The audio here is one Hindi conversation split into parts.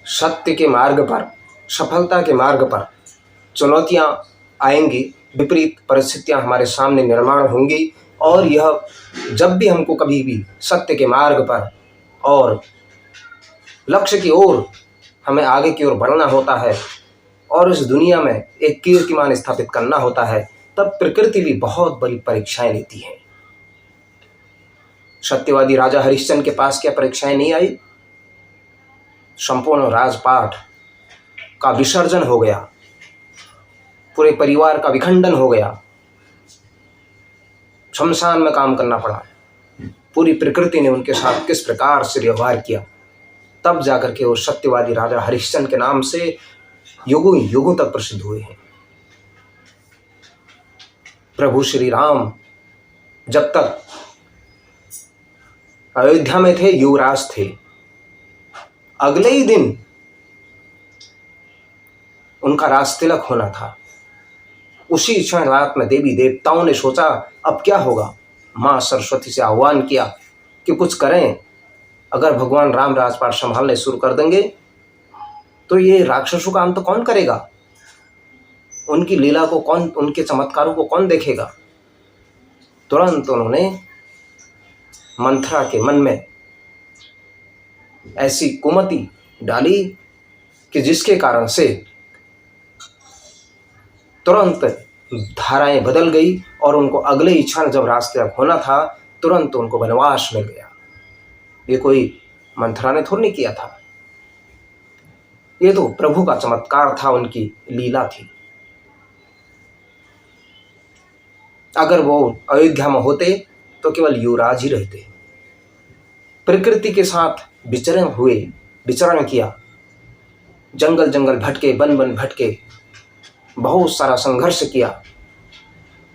सत्य के मार्ग पर, सफलता के मार्ग पर चुनौतियां आएंगी, विपरीत परिस्थितियां हमारे सामने निर्माण होंगी। और यह जब भी हमको कभी भी सत्य के मार्ग पर और लक्ष्य की ओर हमें आगे की ओर बढ़ना होता है और इस दुनिया में एक कीर्तिमान स्थापित करना होता है, तब प्रकृति भी बहुत बड़ी परीक्षाएं लेती है। सत्यवादी राजा हरिश्चंद्र के पास क्या परीक्षाएं नहीं आई? संपूर्ण राजपाट का विसर्जन हो गया, पूरे परिवार का विखंडन हो गया, शमशान में काम करना पड़ा। पूरी प्रकृति ने उनके साथ किस प्रकार से व्यवहार किया, तब जाकर के वो सत्यवादी राजा हरिश्चंद्र के नाम से युगों युगों तक प्रसिद्ध हुए हैं। प्रभु श्री राम जब तक अयोध्या में थे, युवराज थे, अगले ही दिन उनका राज तिलक होना था। उसी क्षण रात में देवी देवताओं ने सोचा अब क्या होगा। मां सरस्वती से आह्वान किया कि कुछ करें, अगर भगवान राम राजपाट संभालने शुरू कर देंगे तो ये राक्षसों का अंत कौन करेगा, उनकी लीला को कौन, उनके चमत्कारों को कौन देखेगा। तुरंत उन्होंने मंथरा के मन में ऐसी कुमति डाली कि जिसके कारण से तुरंत धाराएं बदल गई और उनको अगले ही क्षण जब राजतिलक होना था, तुरंत उनको वनवास मिल गया। ये कोई मंथरा ने थोड़ी नहीं किया था, ये तो प्रभु का चमत्कार था, उनकी लीला थी। अगर वो अयोध्या में होते तो केवल युवराज ही रहते। प्रकृति के साथ विचरण किया, जंगल जंगल भटके, वन वन भटके, बहुत सारा संघर्ष किया,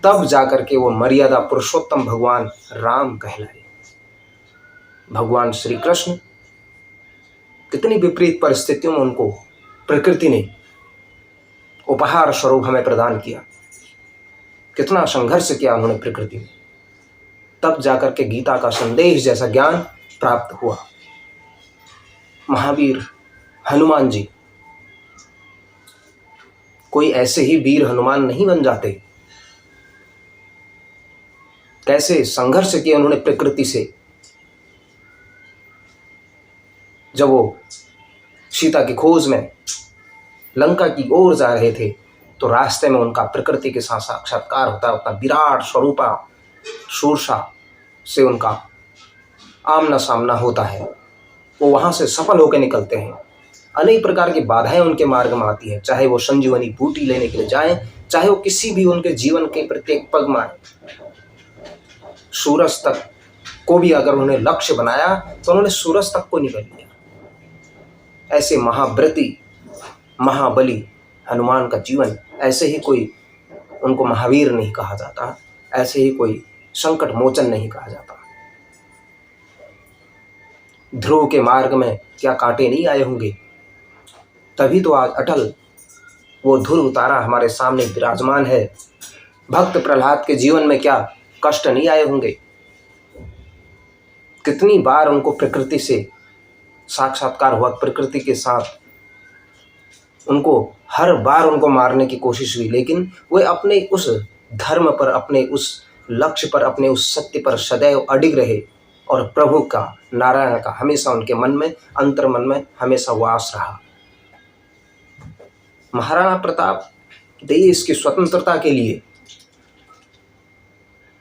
तब जाकर के वो मर्यादा पुरुषोत्तम भगवान राम कहलाए। भगवान श्री कृष्ण कितनी विपरीत परिस्थितियों में उनको प्रकृति ने उपहार स्वरूप हमें प्रदान किया, कितना संघर्ष किया उन्होंने प्रकृति में, तब जाकर के गीता का संदेश जैसा ज्ञान प्राप्त हुआ। महावीर हनुमान जी कोई ऐसे ही वीर हनुमान नहीं बन जाते। कैसे संघर्ष किया उन्होंने प्रकृति से। जब वो सीता की खोज में लंका की ओर जा रहे थे तो रास्ते में उनका प्रकृति के साथ साक्षात्कार होता है। उतना विराट स्वरूपा शूरसा से उनका आमना सामना होता है। वो वहां से सफल होकर निकलते हैं। अनेक प्रकार की बाधाएं उनके मार्ग में आती हैं, चाहे वो संजीवनी बूटी लेने के लिए जाएं, चाहे वो किसी भी उनके जीवन के प्रत्येक पग में आए। सूरज तक को भी अगर उन्होंने लक्ष्य बनाया तो उन्होंने सूरज तक को निकल लिया। ऐसे महाव्रती महाबली हनुमान का जीवन, ऐसे ही कोई उनको महावीर नहीं कहा जाता, ऐसे ही कोई संकट मोचन नहीं कहा जाता। ध्रुव के मार्ग में क्या कांटे नहीं आए होंगे, तभी तो आज अटल वो ध्रुव तारा हमारे सामने विराजमान है। भक्त प्रहलाद के जीवन में क्या कष्ट नहीं आए होंगे, कितनी बार उनको प्रकृति से साक्षात्कार हुआ, प्रकृति के साथ उनको हर बार उनको मारने की कोशिश हुई, लेकिन वे अपने उस धर्म पर, अपने उस लक्ष्य पर, अपने उस सत्य पर सदैव अडिग रहे और प्रभु का, नारायण का हमेशा उनके मन में, अंतर मन में हमेशा वास रहा। महाराणा प्रताप देश की स्वतंत्रता के लिए,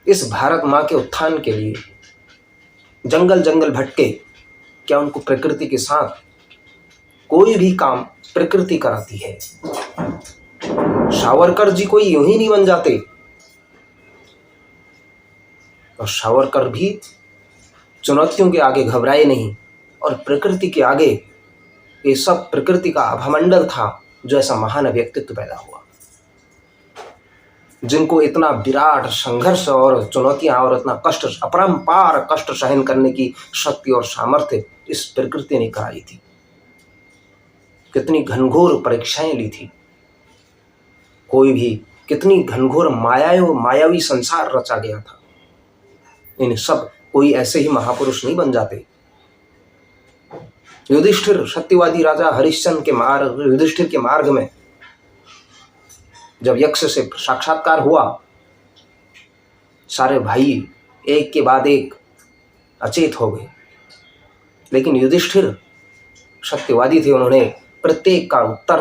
इस भारत माँ के उत्थान के लिए जंगल जंगल भटके। क्या उनको प्रकृति के साथ कोई भी काम प्रकृति कराती है? सावरकर जी कोई यूं ही नहीं बन जाते, और सावरकर भी चुनौतियों के आगे घबराए नहीं, और प्रकृति के आगे ये सब प्रकृति का आभामंडल था जो ऐसा महान व्यक्तित्व पैदा हुआ, जिनको इतना विराट संघर्ष और चुनौतियां और इतना कष्ट, अपरंपार कष्ट सहन करने की शक्ति और सामर्थ्य इस प्रकृति ने कराई थी। कितनी घनघोर परीक्षाएं ली थी, कोई भी कितनी घनघोर मायावी संसार रचा गया था। इन सब कोई ऐसे ही महापुरुष नहीं बन जाते। युधिष्ठिर सत्यवादी राजा युधिष्ठिर के मार्ग में जब यक्ष से साक्षात्कार हुआ, सारे भाई एक के बाद एक अचेत हो गए, लेकिन युधिष्ठिर सत्यवादी थे। उन्होंने प्रत्येक का उत्तर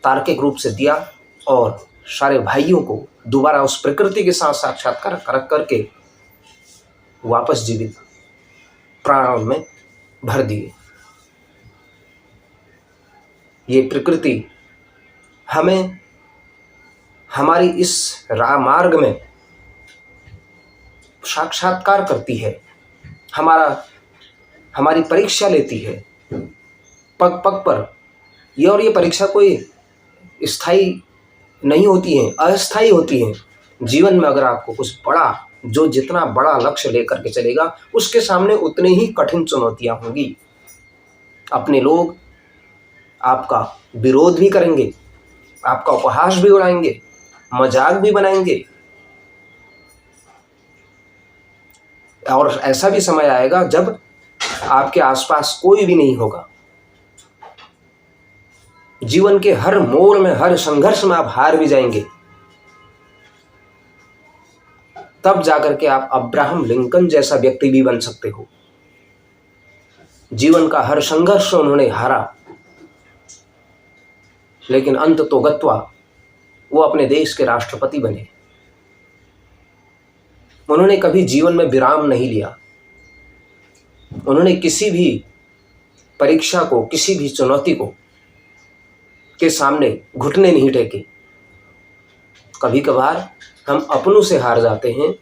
तार्किक रूप से दिया और सारे भाइयों को दोबारा उस प्रकृति के साथ साक्षात्कार करके वापस जीवित प्राण में भर दिए। ये प्रकृति हमें हमारी इस मार्ग में साक्षात्कार करती है, हमारी परीक्षा लेती है पग पग पर। ये परीक्षा कोई स्थायी नहीं होती है, अस्थायी होती है। जीवन में अगर आपको कुछ बड़ा, जो जितना बड़ा लक्ष्य लेकर के चलेगा, उसके सामने उतने ही कठिन चुनौतियां होंगी। अपने लोग आपका विरोध भी करेंगे, आपका उपहास भी उड़ाएंगे, मजाक भी बनाएंगे, और ऐसा भी समय आएगा जब आपके आसपास कोई भी नहीं होगा। जीवन के हर मोड़ में, हर संघर्ष में आप हार भी जाएंगे। तब जाकर के आप अब्राहम लिंकन जैसा व्यक्ति भी बन सकते हो। जीवन का हर संघर्ष उन्होंने हारा, लेकिन अंत तो गत्वा वो अपने देश के राष्ट्रपति बने। उन्होंने कभी जीवन में विराम नहीं लिया। उन्होंने किसी भी परीक्षा को, किसी भी चुनौती को के सामने घुटने नहीं टेके। कभी कभार हम अपनों से हार जाते हैं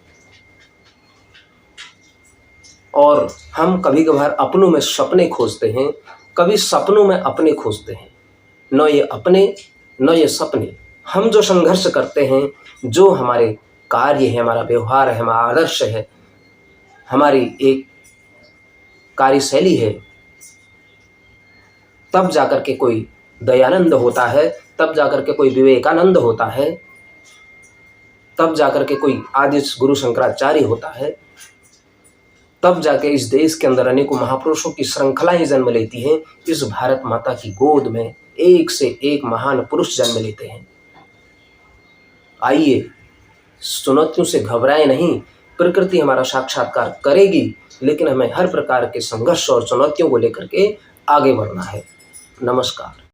और हम कभी कभार अपनों में सपने खोजते हैं, कभी सपनों में अपने खोजते हैं। न ये अपने न ये सपने। हम जो संघर्ष करते हैं, जो हमारे कार्य है, हमारा व्यवहार है, हमारा आदर्श है, हमारी एक कार्यशैली है, तब जाकर के कोई दयानंद होता है, तब जाकर के कोई विवेकानंद होता है, तब जाकर के कोई आदि गुरु शंकराचार्य होता है, तब जाके इस देश के अंदर अनेकों महापुरुषों की श्रृंखलाएं जन्म लेती हैं। इस भारत माता की गोद में एक से एक महान पुरुष जन्म लेते हैं। आइए, चुनौतियों से घबराएं नहीं। प्रकृति हमारा साक्षात्कार करेगी, लेकिन हमें हर प्रकार के संघर्ष और चुनौतियों को लेकर के आगे बढ़ना है। नमस्कार।